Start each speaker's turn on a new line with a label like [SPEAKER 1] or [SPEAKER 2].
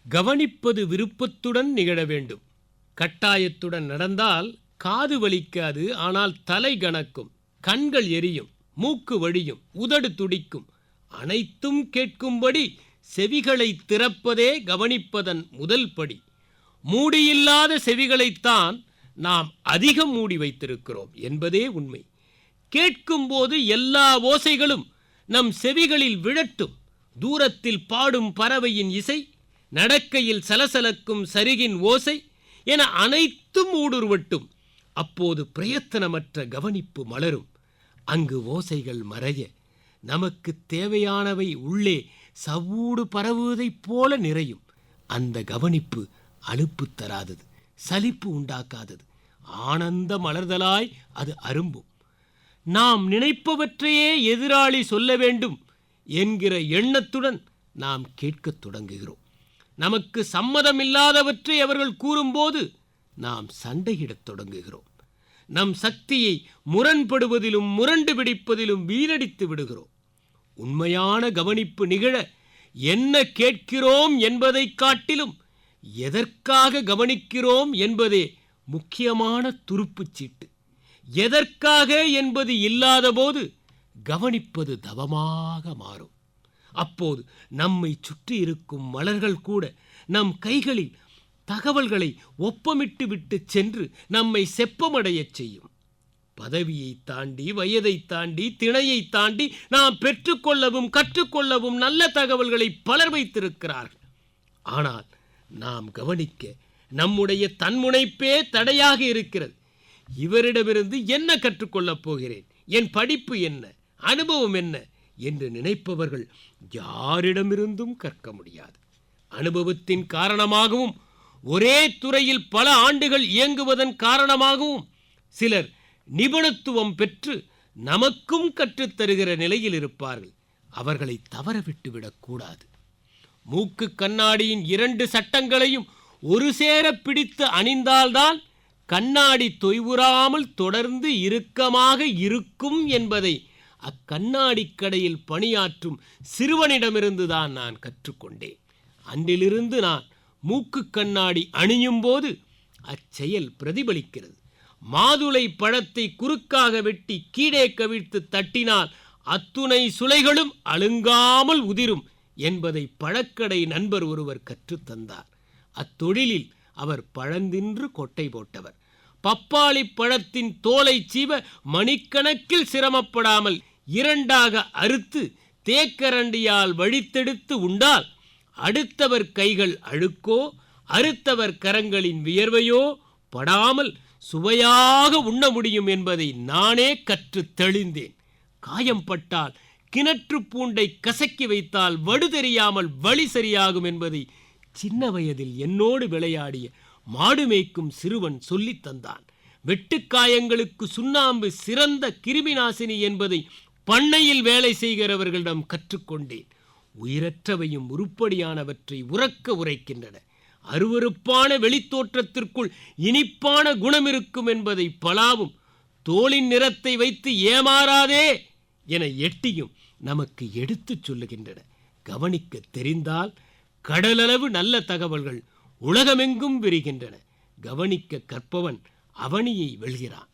[SPEAKER 1] கவனிப்பது விருப்பத்துடன் நிகழ வேண்டும். கட்டாயத்துடன் நடந்தால் காது வலிக்காது, ஆனால் தலை கணக்கும், கண்கள் எரியும், மூக்கு வழியும், உதடு துடிக்கும். அனைத்தும் கேட்கும்படி செவிகளை திறப்பதே கவனிப்பதன் முதல் படி. மூடியில்லாத செவிகளைத்தான் நாம் அதிகம் மூடி வைத்திருக்கிறோம் என்பதே உண்மை. கேட்கும்போது எல்லா ஓசைகளும் நம் செவிகளில் விழட்டும். தூரத்தில் பாடும் பறவையின் இசை, நடக்கையில் சலசலக்கும் சருகின் ஓசை என அனைத்தும் ஊடுருவட்டும். அப்போது பிரயத்தனமற்ற கவனிப்பு மலரும். அங்கு ஓசைகள் மறைய நமக்கு தேவையானவை உள்ளே சவ்வூடு பரவுவதைப் போல நிறையும். அந்த கவனிப்பு அலுப்பு தராதது, சலிப்பு உண்டாக்காதது, ஆனந்த மலர்தலாய் அது அரும்பும். நாம் நினைப்பவற்றையே எதிராளி சொல்ல வேண்டும் என்கிற எண்ணத்துடன் நாம் கேட்கத் தொடங்குகிறோம். நமக்கு சம்மதமில்லாதவற்றை அவர்கள் கூறும்போது நாம் சண்டையிடத் தொடங்குகிறோம். நம் சக்தியை முரண்படுவதிலும் முரண்டு பிடிப்பதிலும் வீணடித்து விடுகிறோம். உண்மையான கவனிப்பு நிகழ என்ன கேட்கிறோம் என்பதை காட்டிலும் எதற்காக கவனிக்கிறோம் என்பதே முக்கியமான துருப்புச் சீட்டு. எதற்காக என்பது இல்லாத போது கவனிப்பது தவமாக மாறும். அப்போது நம்மை சுற்றி இருக்கும் மலர்கள் கூட நம் கைகளில் தகவல்களை ஒப்பமிட்டு விட்டு சென்று நம்மை செப்பமடையச் செய்யும். பதவியை தாண்டி, வயதை தாண்டி, திணையை தாண்டி நாம் பெற்றுக்கொள்ளவும் கற்றுக்கொள்ளவும் நல்ல தகவல்களை பலர் வைத்திருக்கிறார்கள். ஆனால் நாம் கவனிக்க நம்முடைய தன்முனைப்பே தடையாக இருக்கிறது. இவரிடமிருந்து என்ன கற்றுக்கொள்ளப் போகிறேன், என் படிப்பு என்ன, அனுபவம் என்ன என்று நினைப்பவர்கள் யாரிடமிருந்தும் கற்க முடியாது. அனுபவத்தின் காரணமாகவும் ஒரே துறையில் பல ஆண்டுகள் இயங்குவதன் காரணமாகவும் சிலர் நிபுணத்துவம் பெற்று நமக்கும் கற்றுத்தருகிற நிலையில் இருப்பார்கள். அவர்களை தவறவிட்டுவிடக்கூடாது. மூக்கு கண்ணாடியின் 2 சட்டங்களையும் ஒரு சேர பிடித்து அணிந்தால்தான் கண்ணாடி தொய்வுறாமல் தொடர்ந்து இறுக்கமாக இருக்கும் என்பதை அக்கண்ணாடி கடையில் பணியாற்றும் சிறுவனிடமிருந்துதான் நான் கற்றுக்கொண்டேன். அன்றிலிருந்து நான் மூக்கு கண்ணாடி அணியும் போது அச்செயல் பிரதிபலிக்கிறது. மாதுளை பழத்தை குறுக்காக வெட்டி கீழே கவிழ்த்து தட்டினால் அத்துணை சுளைகளும் அழுங்காமல் உதிரும் என்பதை பழக்கடை நண்பர் ஒருவர் கற்றுத்தந்தார். அத்தொழிலில் அவர் பழந்தின்று கொட்டை போட்டவர். பப்பாளி பழத்தின் தோலை சீவ மணிக்கணக்கில் சிரமப்படாமல் 2ஆக அறுத்து தேக்கரண்டியால் வழித்தெடுத்து உண்டால் அடுத்தவர் கைகள் அழுக்கோ அறுத்தவர் கரங்களின் வியர்வையோ படாமல் சுவையாக உண்ண முடியும் என்பதை நானே கற்று தெளிந்தேன். காயம் பட்டால் கிணற்று பூண்டை கசக்கி வைத்தால் வடு தெரியாமல் வழி சரியாகும் என்பதை சின்ன வயதில் என்னோடு விளையாடிய மாடு மேய்க்கும் சிறுவன் சொல்லித் தந்தான். வெட்டுக்காயங்களுக்கு சுண்ணாம்பு சிறந்த கிருமிநாசினி என்பதை பண்ணையில் வேலை செய்கிறவர்களிடம் கற்றுக்கொண்டேன். உயிரற்றவையும் உருப்படியானவற்றை உறக்க உரைக்கின்றன. அருவருப்பான வெளித்தோற்றத்திற்குள் இனிப்பான குணம் இருக்கும் என்பதை பலாவும் தோலின் நிறத்தை வைத்து ஏமாறாதே என எட்டியும் நமக்கு எடுத்துச் சொல்லுகின்றன. கவனிக்க தெரிந்தால் கடலளவு நல்ல தகவல்கள் உலகமெங்கும் விரிகின்றன. கவனிக்க கற்பவன் அவனியை வெல்கிறான்.